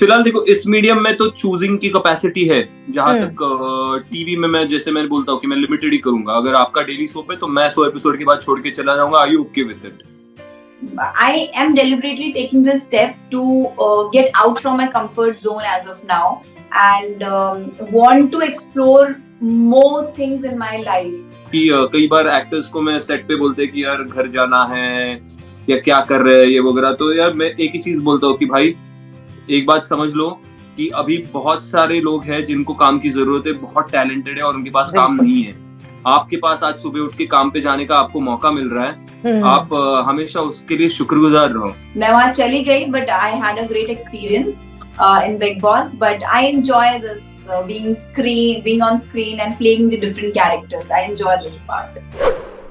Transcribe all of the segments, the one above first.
फिलहाल देखो इस मीडियम में तो चूजिंग की कैपेसिटी है, जहां तक टीवी में मैं जैसे मैंने बोलता हूँ कि मैं लिमिटेड ही करूंगा। अगर आपका डेली सोप है तो मैं 100 एपिसोड के बाद छोड़ के चला जाऊंगा। Are you okay with it? I am deliberately taking this step to get out from my comfort zone as of now and want to explore more things in my life. कि कई बार actors को मैं set पे बोलते हैं कि यार घर जाना है या क्या कर रहे हैं ये वगैरह, तो यार मैं एक ही चीज बोलता हूँ कि भाई एक बात समझ लो कि अभी बहुत सारे लोग हैं जिनको काम की जरूरत है, बहुत टैलेंटेड है और उनके पास काम नहीं है। आपके पास आज सुबह उठ के काम पे जाने का आपको मौका मिल रहा है, आप हमेशा उसके लिए शुक्रगुजार रहो। मैं वहाँ चली गई, but I had a great experience in big boss, but I enjoy this being on screen and playing the different characters. I enjoy this part.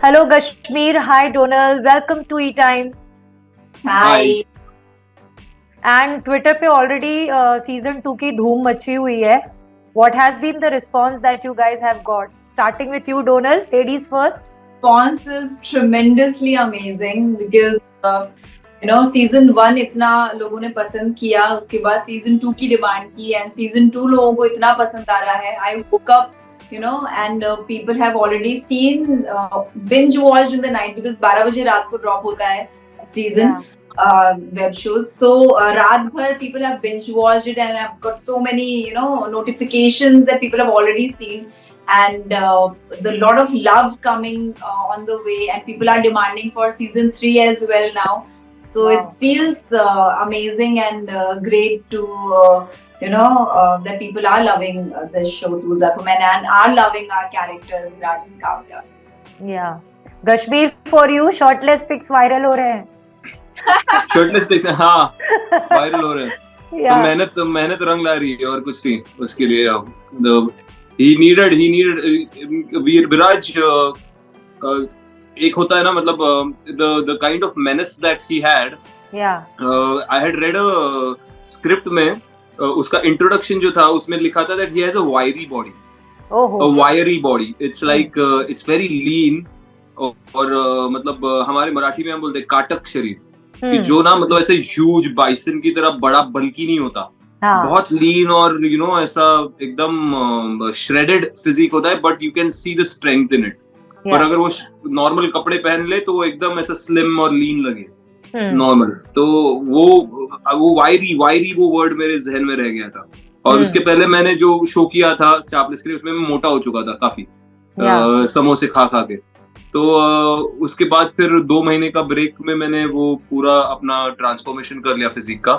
Hello Kashmir, hi Donal, welcome to E-Times. Hi. And Twitter पे already season 2 की धूम मची हुई है. What has been the response that you guys have got? Starting with you, Donal, ladies first. Response is tremendously amazing because season 1 इतना लोगों ने पसंद किया, उसके बाद season 2 की डिमांड की and season 2 लोगों को इतना पसंद आ रहा है. I woke up, and people have already seen, binge watched in the night because 12 बजे रात को drop होता है season. Web shows. So रात भर people have binge watched it and I've got so many notifications that people have already seen and the lot of love coming on the way and people are demanding for season 3 as well now. So wow. It feels amazing and great to that people are loving this show Tuza Kumen and are loving our characters Viraj and Kavya. Yeah. Kashmir, for you shirtless pics viral हो रहे हैं. Shirtless pics, हाँ viral हो रहे हैं. तो मेहनत रंग ला रही है और कुछ नहीं उसके लिए. he needed विराज एक होता है ना, मतलब the kind of menace that he had. I had read a script में उसका इंट्रोडक्शन जो था उसमें लिखा था that he has a wiry body. A wiry body. It's like it's very lean और मतलब हमारे मराठी में हम बोलते हैं काटक शरीर, कि जो ना मतलब ऐसे ह्यूज बाइसन की तरह बड़ा बल्कि नहीं होता, बहुत लीन और ऐसा एकदम श्रेडेड फिजिक होता है, but you can see the strength in it. पर अगर वो नॉर्मल कपड़े पहन ले तो वो एकदम ऐसा स्लिम और लीन लगे नॉर्मल. तो वो वायरी वो वर्ड मेरे जहन में रह गया था. और उसके पहले मैंने जो शो किया था शार्पलेस के लिए, उसमें मैं मोटा हो चुका था काफी, समोसे खा के. तो उसके बाद फिर 2 महीने का ब्रेक में मैंने वो पूरा अपना ट्रांसफॉर्मेशन कर लिया फिजिक का.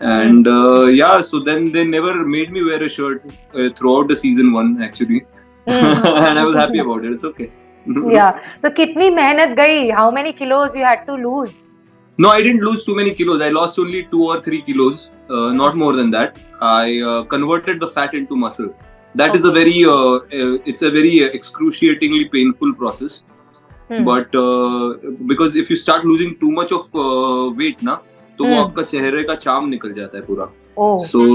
And so then they never made me wear a shirt throughout the season 1 actually. And I was happy about it. It's okay. Yeah. तो कितनी मेहनत गई? How many kilos you had to lose? No, I didn't lose too many kilos. I lost only 2 or 3 kilos, not more than that. I converted the fat into muscle. That is a very it's a very excruciatingly painful process. But because if you start losing too much of weight ना, तो वो आपका चेहरे का charm निकल जाता है पूरा. So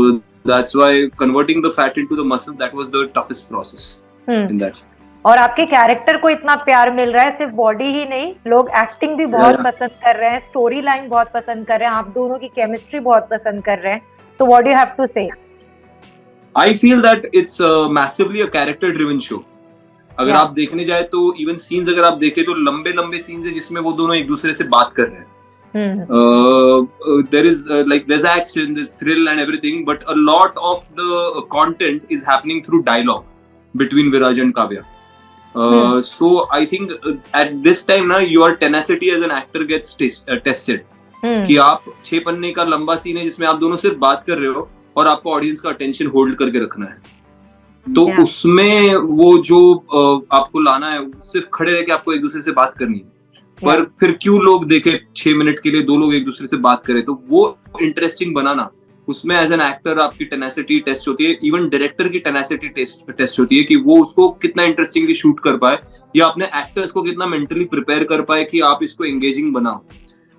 that's why converting the fat into the muscle, that was the toughest process in that. और आपके कैरेक्टर को इतना प्यार मिल रहा है, सिर्फ बॉडी ही नहीं, लोग एक्टिंग भी बहुत पसंद कर रहे हैं, स्टोरी लाइन बहुत पसंद कर रहे हैं, आप दोनों की केमिस्ट्री बहुत पसंद कर रहे हैं. So what do you have to say? I feel that it's massively a character driven show. अगर आप देखने जाए तो इवन सीन्स अगर आप देखें तो लंबे सीन्स है जिसमें वो दोनों एक दूसरे से बात कर रहे हैं. There is there's action, there's thrill and everything, but a lot of the content is happening through dialogue between Viraj and Kavya. So I think at this time ना your tenacity as an actor gets tested. कि आप 6 पन्ने का लंबा scene है जिसमें आप दोनों सिर्फ बात कर रहे हो और आपको ऑडियंस का अटेंशन होल्ड करके रखना है. तो उसमें वो जो आपको लाना है, सिर्फ खड़े रह के आपको एक दूसरे से बात करनी है. पर फिर क्यों लोग देखे 6 मिनट के लिए 2 लोग एक दूसरे से बात करें, तो वो इंटरेस्टिंग बनाना, उसमें एज एन एक्टर आपकी टेनेसिटी टेस्ट होती है. इवन डायरेक्टर की टेनेसिटी टेस्ट होती है कि वो उसको कितना इंटरेस्टिंगली शूट कर पाए या अपने एक्टर्स को कितना मेंटली प्रिपेयर कर पाए कि आप इसको एंगेजिंग बनाओ.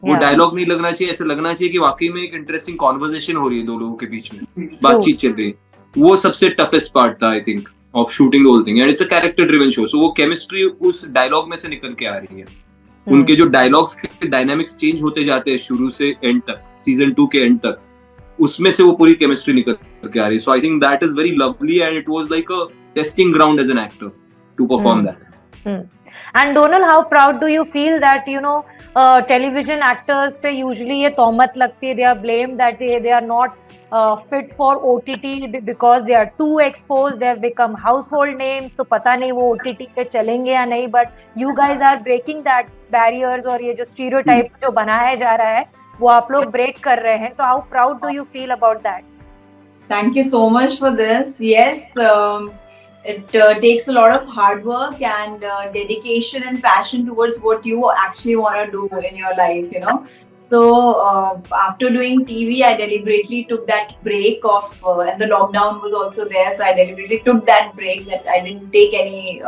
वो डायलॉग नहीं लगना चाहिए, ऐसे लगना चाहिए कि वाकई में एक इंटरेस्टिंग कॉन्वर्सेशन हो रही है 2 लोगों के बीच में, बातचीत चल रही है. वो सबसे टफेस्ट पार्ट था I think of shooting the whole thing. And it's a character driven show, so वो केमिस्ट्री उस डायलॉग में से निकल के आ रही है. उनके जो डायलॉग्स के डायनामिक्स चेंज होते जाते हैं शुरू से एंड तक, सीजन 2 के एंड तक, उसमें से वो पूरी केमिस्ट्री निकल के आ रही है. So I think that is very lovely and it was like a testing ground as an actor to perform that. And Donal, how proud do you feel that television actors पे usually ये तोहमत लगती है, they are blamed that they are not fit for OTT because they are too exposed, they have become household names, तो पता नहीं वो OTT पे चलेंगे या नहीं, but you guys are breaking that barriers और ये जो stereotype जो बनाया जा रहा है वो आप लोग break कर रहे हैं, तो how proud do you feel about that? Thank you so much for this. Yes, it takes a lot of hard work and dedication and passion towards what you actually want to do in your life, So after doing TV, I deliberately took that break of, and the lockdown was also there, so I deliberately took that break, that I didn't take any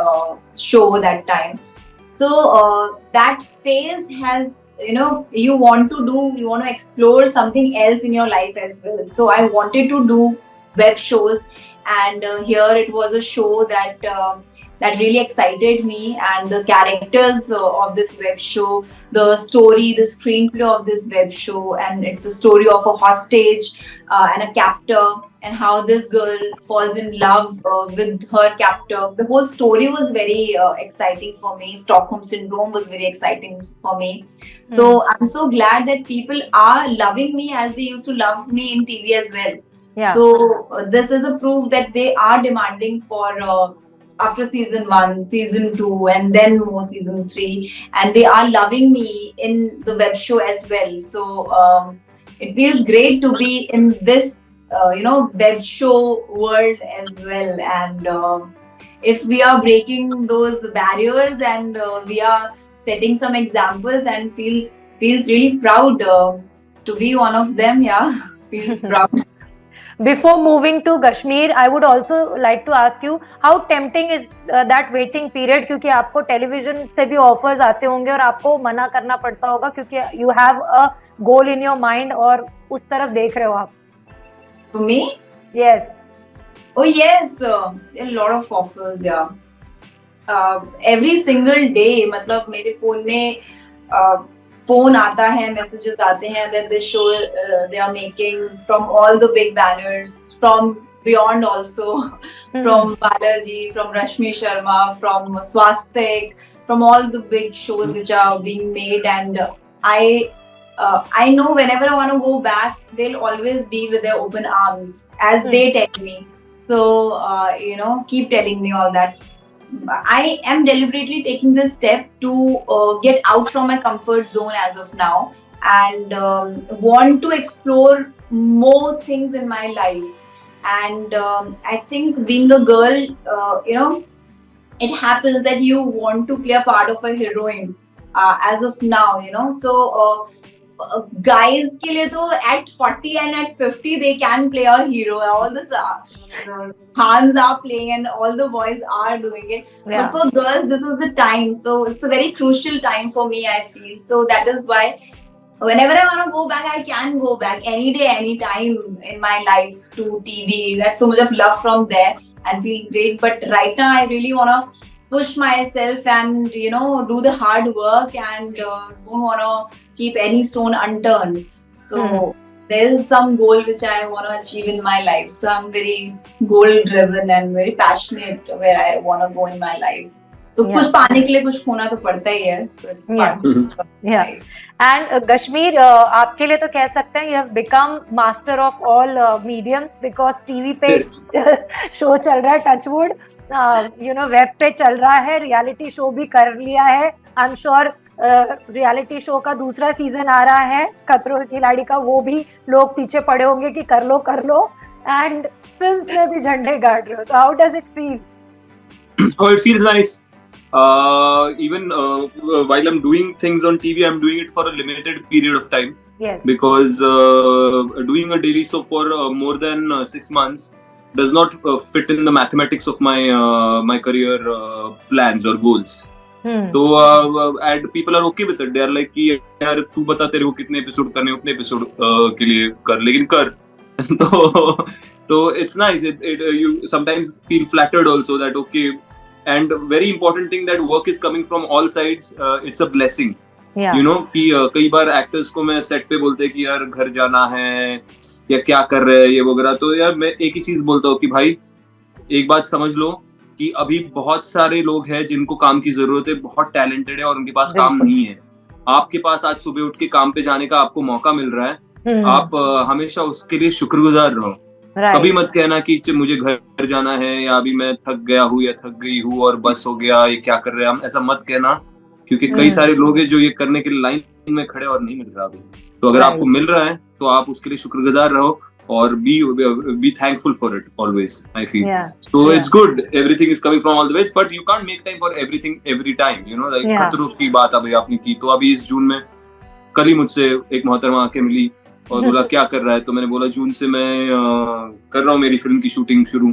show that time. So that phase has, you want to explore something else in your life as well. So I wanted to do web shows, and here it was a show that really excited me, and the characters of this web show, the story, the screenplay of this web show, and it's a story of a hostage and a captor, and how this girl falls in love with her captor. The whole story was very exciting for me. Stockholm Syndrome was very exciting for me. So I'm so glad that people are loving me as they used to love me in TV as well. Yeah. So this is a proof that they are demanding for after season 1, season 2, and then more season 3, and they are loving me in the web show as well. So it feels great to be in this web show world as well. And if we are breaking those barriers and we are setting some examples, and feels really proud to be one of them. Yeah, feels proud. Before moving to Kashmir, I would also like to ask you, how tempting is that waiting period, क्योंकि आपको television से भी offers आते होंगे और आपको मना करना पड़ता होगा क्योंकि you have a goal in your mind और उस तरफ देख रहे हो आप. For me? Yes. Oh yes, a lot of offers. Yeah. Every single day, मतलब मेरे फोन में phone आता है, messages आते हैं that this show they are making from all the big banners, from beyond also, from Balaji, from Rashmi Sharma, from Swastik, from all the big shows which are being made, and I know whenever I want to go back, they'll always be with their open arms, as they tell me. So keep telling me all that. I am deliberately taking this step to get out from my comfort zone as of now, and want to explore more things in my life. And I think being a girl, it happens that you want to play a part of a heroine as of now, So guys ke liye to at 40 and at 50 they can play a hero. All the Hans are playing and all the boys are doing it. Yeah. But for girls, this is the time. So it's a very crucial time for me, I feel. So that is why whenever I want to go back, I can go back any day, any time in my life to TV. That's so much of love from there and feels great. But right now, I really want to push myself and do the hard work, and don't want to keep any stone unturned. So there is some goal which I want to achieve in my life. So I'm very goal driven and very passionate where I want to go in my life. So कुछ पाने के लिए कुछ खोना तो पड़ता ही है. So it's part of life. And Kashmir, आपके लिए तो कह सकते हैं you have become master of all mediums, because TV पे शो चल रहा है, touchwood. वेब पे चल रहा है, रियलिटी शो भी कर लिया है. I am sure reality show का दूसरा सीजन आ रहा है खतरों के खिलाड़ी का, वो भी लोग पीछे पड़े होंगे कि कर लो. एंड फिल्म्स में भी झंडे गाड़ रहे हो, तो how does it feel? Oh, it feels nice. Even while I'm doing things on TV, I'm doing it for a limited period of time. Yes. Because doing a daily soap for more than 6 months does not fit in the mathematics of my career plans or goals. So and people are okay with it. They are like कि यार तू बता तेरे को कितने episode करने, उतने episode के लिए कर, लेकिन कर. तो it's nice. You sometimes feel flattered also that okay. And very important thing, that work is coming from all sides. It's a blessing. Yeah. You know कि कई बार एक्टर्स को मैं सेट पे बोलते हैं कि यार घर जाना है या क्या कर रहे हैं ये वगैरह, तो यार मैं एक ही चीज बोलता हूँ कि भाई एक बात समझ लो कि अभी बहुत सारे लोग हैं जिनको काम की जरूरत है, बहुत टैलेंटेड है और उनके पास काम बिल्कुल। नहीं है। आपके पास आज सुबह उठ के काम पे जाने का आपको मौका मिल रहा है, आप हमेशा उसके लिए शुक्रगुजार रहो। कभी राइट। मत कहना कि मुझे घर जाना है या अभी मैं थक गया हूँ या थक गई हूँ और बस हो गया, ये क्या कर रहे हैं हम, ऐसा मत कहना, क्योंकि कई सारे लोग हैं जो ये करने के लिए लाइन में खड़े और नहीं मिल रहा अभी। तो अगर आपको मिल रहा है तो आप उसके लिए शुक्रगुजार रहो और be thankful for it always, I feel. So it's good, everything is coming from all the ways, but you can't make time for everything every time, you know, like खतरों की बात अभी आपने की, तो अभी इस जून में कल ही मुझसे एक मोहतरमा आके मिली और बोला क्या कर रहा है, तो मैंने बोला जून से मैं कर रहा हूँ मेरी फिल्म की शूटिंग शुरू।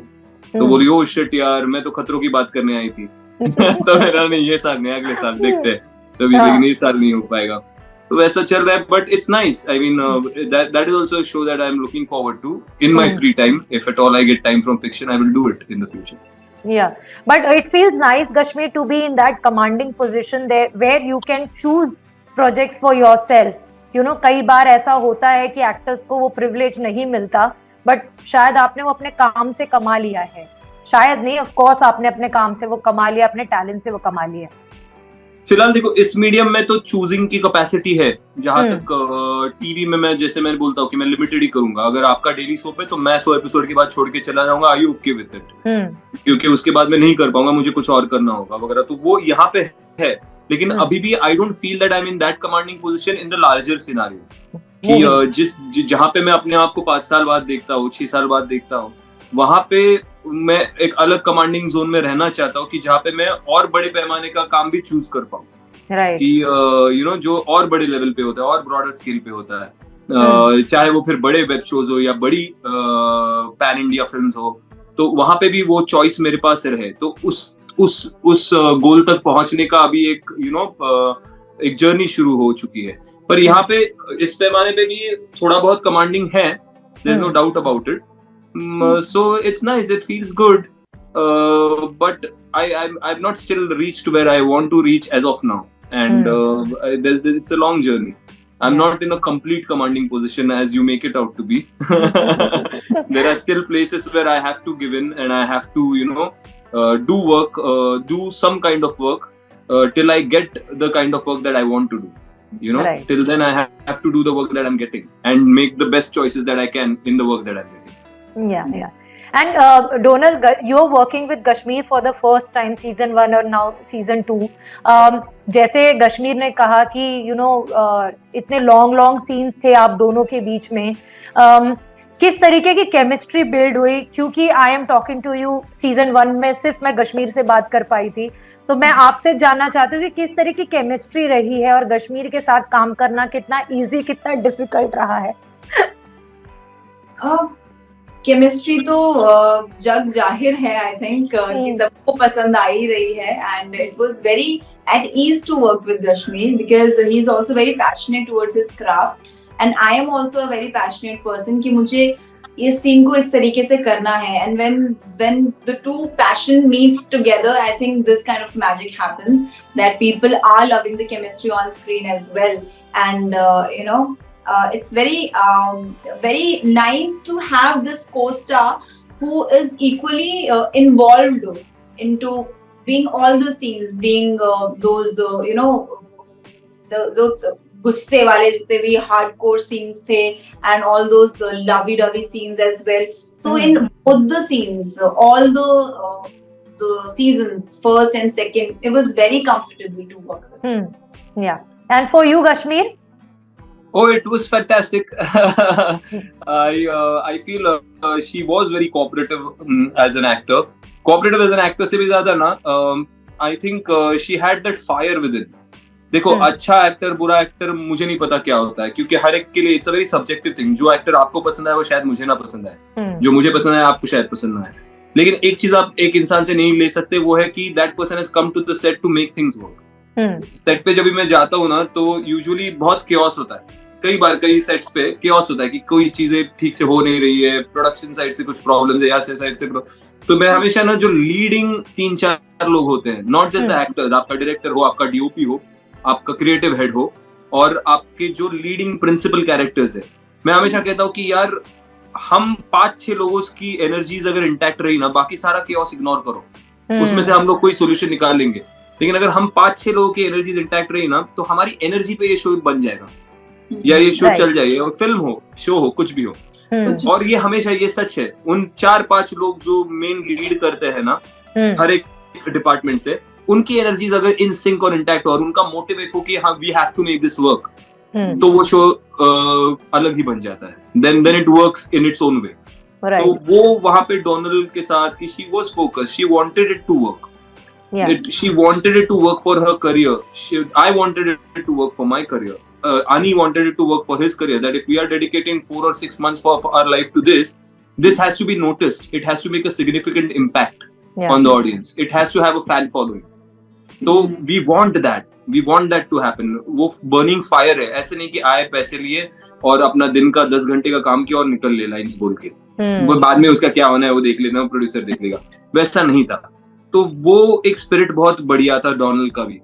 तो बोली ओ शिट यार, मैं तो खतरों की बात करने आई थी। तो मेरा नहीं, ये साल नहीं, अगले साल देखते हैं तभी, लेकिन ये साल नहीं हो पाएगा। तो वैसा चल रहा है, but it's nice, I mean that is also a show that I'm looking forward to in my free time. If at all I get time from fiction, I will do it in the future. Yeah, but it feels nice, Kashmir, to be in that commanding position there where you can choose projects for yourself. You know, कई बार ऐसा होता है कि actors को वो privilege नहीं मिलता, but शायद आपने वो अपने काम से कमा लिया है। शायद नहीं, ऑफ कोर्स आपने अपने काम से वो कमा लिया, अपने टैलेंट से वो कमा लिया। फिलहाल देखो इस मीडियम में तो चूजिंग की कैपेसिटी है, जहां तक टीवी में मैं जैसे मैंने बोलता हूँ कि मैं लिमिटेड ही करूंगा। अगर आपका डेली सोप है तो मैं 100 एपिसोड के बाद छोड़ के चला जाऊंगा, आई यू ओके विद इट, क्योंकि उसके बाद मैं नहीं कर पाऊंगा, मुझे कुछ और करना होगा वगैरह, तो वो यहाँ पे है। लेकिन अभी भी I don't feel that I am in that commanding position in the larger scenario, कि जहां पे मैं अपने आप को 5 साल बाद देखता हूँ, 6 साल बाद देखता हूँ, वहां पे मैं एक अलग कमांडिंग जोन में रहना चाहता हूँ कि जहाँ पे मैं और बड़े पैमाने का काम भी चूज कर पाऊँ, कि यू नो जो और बड़े लेवल पे होता है और ब्रॉडर स्केल पे होता है, चाहे वो फिर बड़े वेब शोज हो या बड़ी पैन इंडिया फिल्म्स हो, तो वहां पे भी वो चॉइस मेरे पास रहे। तो उस गोल तक पहुंचने का अभी एक एक जर्नी शुरू हो चुकी है, पर यहाँ पे इस पैमाने पे भी थोड़ा बहुत कमांडिंग है, there is no doubt about it. So it's nice, it feels good, but I've not still reached where I want to reach as of now, and it's a long journey. I'm not in a complete commanding position as you make it out to be. There are still places where I have to give in and I have to, do work, do some kind of work till I get the kind of work that I want to do. Till then I have to do the work that I'm getting and make the best choices that I can in the work that I'm getting. Yeah. And Donal, you're working with Kashmir for the first time, season 1 और now season 2. जैसे कश्मीर ने कहा कि इतने long scenes थे आप दोनों के बीच में, किस तरीके की केमिस्ट्री बिल्ड हुई? क्योंकि I am talking to you season 1 में सिर्फ मैं कश्मीर से बात कर पाई थी, तो मैं आपसे जानना चाहती हूँ कि किस तरह की केमिस्ट्री रही है और कश्मीर के साथ काम करना कितना इजी, कितना डिफिकल्ट रहा है? केमिस्ट्री तो जग जाहिर है, आई थिंक कि सबको पसंद आ ही रही है, and it was very at ease to work with Kashmir because he is also very passionate towards his craft, and I am also a very passionate person कि मुझे इस सीन को इस तरीके से करना है, and when the two passion meets together, I think this kind of magic happens, that people are loving the chemistry on screen as well, and it's very nice to have this co-star who is equally involved into being all the scenes, being those those गुस्से वाले जितने भी hardcore scenes थे, and all those lovey-dovey scenes as well. So in both the scenes, all the seasons, first and second, it was very comfortable to work with. Yeah. And for you, Kashmir? Oh, it was fantastic. I feel she was very cooperative as an actor. Cooperative as an actor से भी ज़्यादा ना, I think she had that fire within. देखो अच्छा actor बुरा actor मुझे नहीं पता क्या होता है, क्योंकि हर एक के लिए it's a very subjective thing. जो एक्टर आपको पसंद है वो शायद मुझे ना पसंद है, जो मुझे पसंद है आपको शायद पसंद ना है। लेकिन एक चीज आप एक इंसान से नहीं ले सकते, वो है कि that person has come to the set to make things work. Set पे जब भी मैं जाता हूँ ना, तो यूजुअली बहुत केओस होता है। कई बार कई सेट्स पे केओस होता है कि कोई चीजें ठीक से हो नहीं रही है, प्रोडक्शन साइड से कुछ प्रॉब्लम्स है या साइड से, तो मैं हमेशा ना जो लीडिंग 3-4 लोग होते हैं, नॉट जस्ट द एक्टर्स, आपका डायरेक्टर हो, आपका डीओपी हो, आपका क्रिएटिव हेड हो और आपके जो लीडिंग प्रिंसिपल कैरेक्टर्स है, मैं हमेशा कहता हूँ कि यार हम 5-6 लोगों की एनर्जीज अगर इंटैक्ट रही ना, बाकी सारा केओस इग्नोर करो, उसमें से हम लोग कोई सोल्यूशन निकाल लेंगे। लेकिन अगर हम 5-6 लोगों की एनर्जीज इंटैक्ट रही ना, तो हमारी एनर्जी पे ये शो बन जाएगा या ये शो चल जाएगा, फिल्म हो, शो हो, कुछ भी हो। और ये हमेशा ये सच है, उन 4-5 लोग जो मेन लीड करते हैं ना हर एक डिपार्टमेंट से, उनकी एनर्जीज अगर इन सिंक और इंटैक्ट और उनका मोटिव एक हो कि हाँ we have to make this work, तो वो शो अलग ही बन जाता है। Then it works in its own way. तो वो वहां पे डोनाल्ड के साथ कि she was focused, she wanted it to work, she wanted it to work for her career. I wanted it to work for my career. Ani wanted it to work for his career. That if we are dedicating 4 or 6 months of our life to this has to be noticed. It has to make a significant impact on the audience. It has to have a fan following. So we want that. We want that to happen. वो burning fire है. ऐसे नहीं कि आए पैसे लिए और अपना दिन का 10 घंटे का काम किया और निकल ले लाइन्स बोल के। वो बाद में उसका क्या होना है वो देख लेना, प्रोड्यूसर देख लेगा। वैसा नहीं था। तो वो एक स्पिरिट बहुत बढ़िया था डोनाल्ड का भी,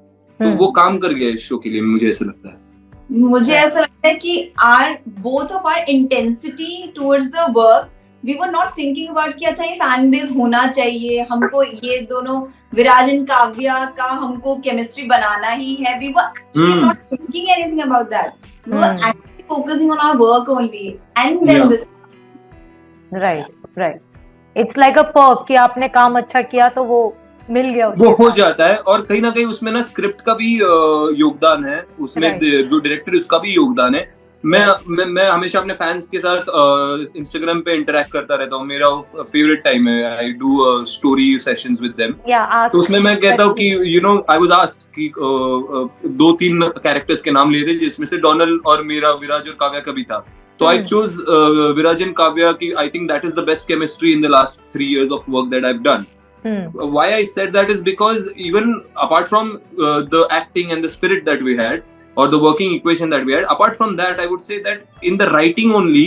तो वो काम कर गया इस शो के लिए, मुझे ऐसा लगता है। मुझे ऐसा लगता है कि both of our intensity towards the work, we were not thinking about कि अच्छा ये फैन बेस होना चाहिए, हमको ये दोनों विराज एंड काव्या का हमको केमिस्ट्री बनाना ही है। We were actually not thinking anything about that. We were actually focusing on our work only, and then this. Right. It's like a perk कि आपने काम अच्छा किया तो वो मिल गया, वो हो जाता है। और कहीं ना कहीं उसमें ना स्क्रिप्ट का भी योगदान है, उसमें जो डायरेक्टर है उसका भी योगदान है। मैं हमेशा अपने फैंस के साथ इंस्टाग्राम पे इंटरेक्ट करता रहता हूँ, मेरा फेवरेट टाइम है। I do story sessions with them, तो उसमें मैं कहता हूँ कि you know I was asked कि 2-3 कैरेक्टर्स के नाम लिए थे, जिसमें से डोनाल्ड और मेरा विराज और काव्या का भी था। तो I chose Viraj and Kavya. I think that is the best chemistry in the last 3 years of work that I've done. Why I said that is because even apart from the acting and the spirit that we had, or the working equation that we had, apart from that, I would say that in the writing only,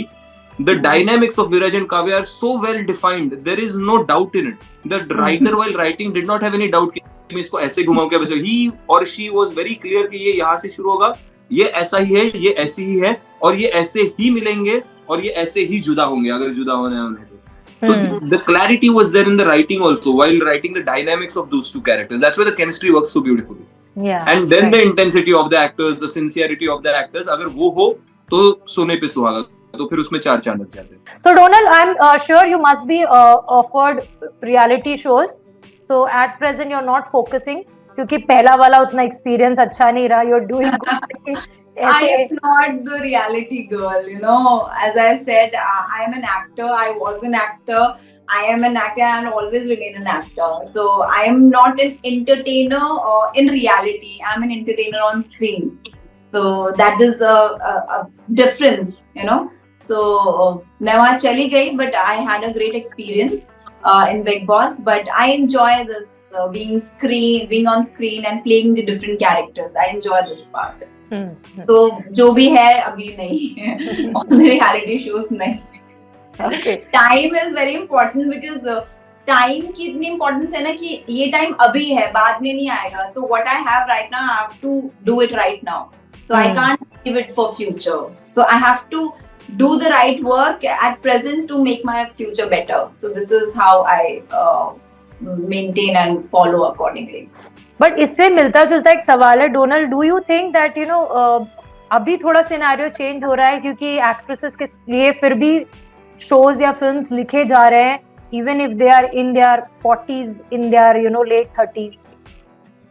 the dynamics of Viraj and Kavya are so well defined. There is no doubt in it. The writer while writing did not have any doubt कि मैं इसको ऐसे घुमाऊँ क्या वैसे। He or she was very clear कि ये यहाँ से शुरू होगा, ये ऐसा ही है, ये ऐसी ही है, और ये ऐसे ही मिलेंगे और ये ऐसे ही जुदा होंगे अगर जुदा होना है उन्हें तो। The clarity was there in the writing also while writing the dynamics of those two characters. That's why the chemistry works so beautifully. And then the intensity of the actors, the sincerity of the actors, अगर वो हो तो सोने पे सुहागा, तो फिर उसमें 4 चांद लग जाते हैं। So Donald, I'm sure you must be offered reality shows. So at present you're not focusing क्योंकि पहला वाला उतना एक्सपीरियंस अच्छा नहीं रहा। You're doing good. I am not the reality girl, you know. As I said, I am an actor. I was an actor. I am an actor and I'll always remain an actor. So I am not an entertainer in reality. I'm an entertainer on screen. So that is a difference, you know. So मैं वहाँ चली गई, but I had a great experience in Big Boss. But I enjoy this being on screen and playing the different characters. I enjoy this part. तो जो भी है अभी नहीं on the reality shows नहीं। Time is very important because time की इतनी importance है ना कि ये टाइम अभी है, बाद में नहीं आएगा। So what I have right now, I have to do it right now. So I can't leave it for future. So I have to do the right work at present to make my future better. So this is how I maintain and follow accordingly. But इससे मिलता जुलता एक सवाल है Donald, do you think that you know अभी थोड़ा scenario change हो रहा है क्योंकि एक्ट्रेसेस के लिए फिर भी शोज या फिल्म्स लिखे जा रहे हैं even if they are in their 40s, in their you know late 30s?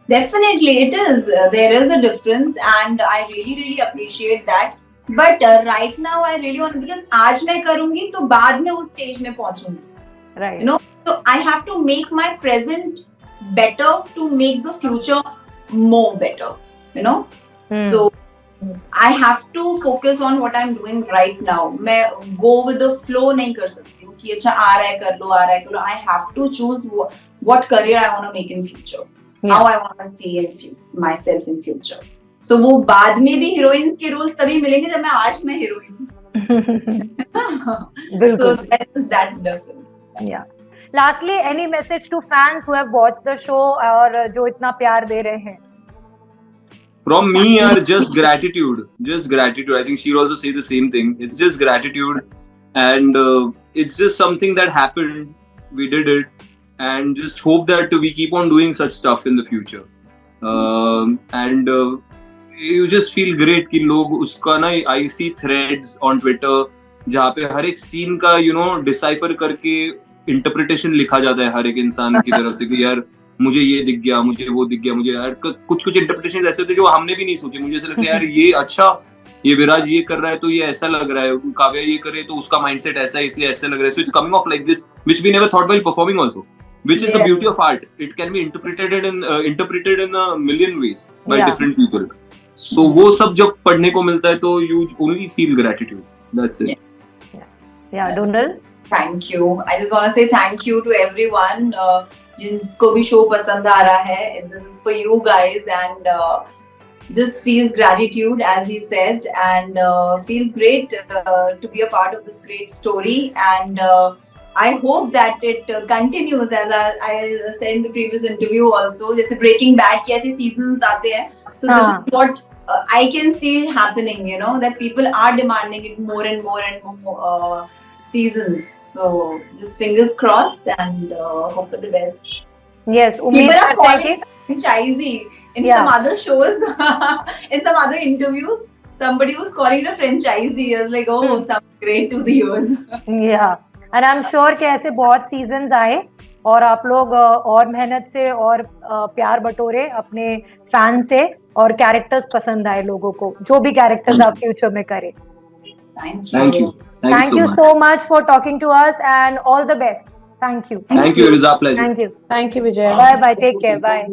Definitely it is. There is a difference and I really appreciate that. But right now I really want, because आज मैं करूंगी तो बाद में उस stage में पहुंचूंगी, right? You know, so I have to make my present better to make the future more better, you know. So I have to focus on what I'm doing right now. मैं go with the flow नहीं कर सकती हूँ कि अच्छा आ रहा है कर लो, आ रहा है कर लो. I have to choose what career I want to make in future, how I want to see in myself in future. So वो बाद में भी हीरोइंस के रोल्स तभी मिलेंगे जब मैं आज में हीरोइन हूँ. So that is that difference. Yeah. Lastly, any message to fans who have watched the show और जो इतना प्यार दे रहे हैं? From me, yaar, just gratitude. Just gratitude. I think she'll also say the same thing. It's just gratitude, and it's just something that happened. We did it, and just hope that we keep on doing such stuff in the future. And you just feel great कि लोग उसका ना, I see threads on Twitter जहाँ पे हर एक scene का decipher करके interpretation लिखा जाता है हर एक इंसान की तरफ से कि यार मुझे ये दिख गया, मुझे वो दिख गया, मुझे यार कुछ इंटरप्रिटेशन ऐसे होते हैं जो हमने भी नहीं सोचे. मुझे ऐसा लगता है यार ये अच्छा, ये विराज ये कर रहा है तो ये ऐसा लग रहा है, काव्या ये करे तो उसका माइंडसेट ऐसा है इसलिए ऐसा लग रहा है. So it's coming off like this which we never thought while performing also, which is the beauty of art. It can be interpreted in a million ways by different people. So वो सब जब पढ़ने को मिलता है तो you only feel gratitude. That's it. Yeah, Donal. Thank you. I just want to say thank you to everyone जिनको भी शो पसंद आ रहा है. This is for you guys, and just feels gratitude as he said, and feels great to be a part of this great story, and I hope that it continues as I said in the previous interview also. जैसे Breaking Bad के ऐसे seasons आते हैं, so this is what I can see happening, that people are demanding it more and more and more seasons. So just fingers crossed, and hope for the best. Yes, people are calling it franchisee in some other shows. In some other interviews, somebody was calling it a franchisee. I was like, oh, sounds great to the ears. Yeah, and I'm sure कि ऐसे बहुत seasons आए और आप लोग और मेहनत से और प्यार बटोरे अपने फैन से और कैरेक्टर्स पसंद आए लोगों को, जो भी कैरेक्टर्स आप फ्यूचर में करें. Thank you. Thank you so much for talking to us, and all the best. Thank you. Thank you. It was our pleasure. Thank you. Thank you, Vijay. Bye bye. Take care. Bye.